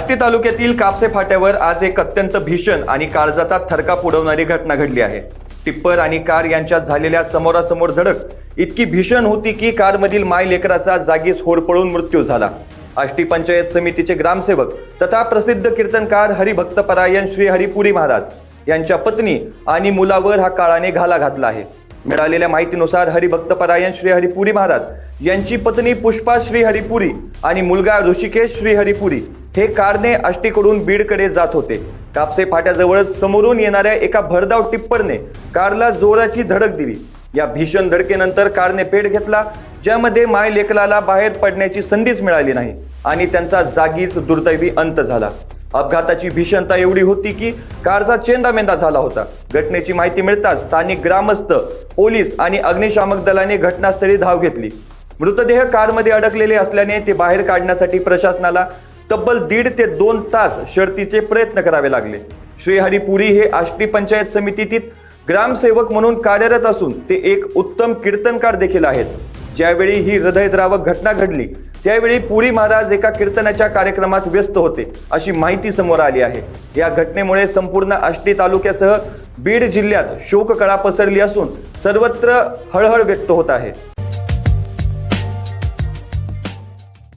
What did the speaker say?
आष्टी तालुक्यातील कापसे फाट्यावर आज एक अत्यंत भीषण आणि काळजाचा थरकाप उडवणारी घटना घडली आहे। टिप्पर आणि कार यांच्यात झालेल्या समोरासमोर धडक इतकी भीषण होती की कारमधील माय लेकराचा जागीच होरपळून मृत्यू झाला। आष्टी पंचायत समितीचे ग्रामसेवक तथा प्रसिद्ध कीर्तनकार हरिभक्तपरायण श्री हरिपुरी महाराज यांच्या पत्नी आणि मुलावर हा काळाने घाला घातला आहे। मिळालेल्या माहितीनुसार हरिभक्तपरायण श्री हरिपुरी महाराज यांची पत्नी पुष्पा श्री हरिपुरी आणि मुलगा ऋषिकेश श्री हरिपुरी हे कारने आष्टीकडून बीडकडे जात होते। कापसे फाट्याजवळ समोरून येणाऱ्या एका भरधाव टिप्परने कारला जोराची धडक दिली। या भीषण धडकेनंतर कारने पेट घेतला, ज्यामध्ये माय लेकराला बाहेर पडण्याची संधीच मिळाली नाही आणि त्यांचा जागीच दुर्दैवी अंत झाला। अपघाताची भीषणता एवढी होती की कारचा चेंदामेंदा झाला होता। घटनेची माहिती मिळताच स्थानिक ग्रामस्थ, पोलीस आणि अग्निशामक दलाने घटनास्थळी धाव घेतली। मृतदेह कारमध्ये अडकलेले असल्याने ते बाहेर काढण्यासाठी प्रशासनाला तब्बल 1.5 ते 2 तास शर्थीचे प्रयत्न करावे लागले। श्री हरिपुरी हे आष्टी पंचायत समितीतील ग्रामसेवक म्हणून कार्यरत असून ते एक उत्तम कीर्तनकार देखील आहेत। ज्यावेळी ही हृदयद्रावक घटना घडली त्यावेळी पुरी महाराज एका कीर्तनाच्या कार्यक्रमात व्यस्त होते अशी माहिती समोर आली आहे। या घटनेमुळे संपूर्ण आष्टी तालुक्यासह बीड जिल्ह्यात शोककळा पसरली असून सर्वत्र हळहळ व्यक्त होत आहे।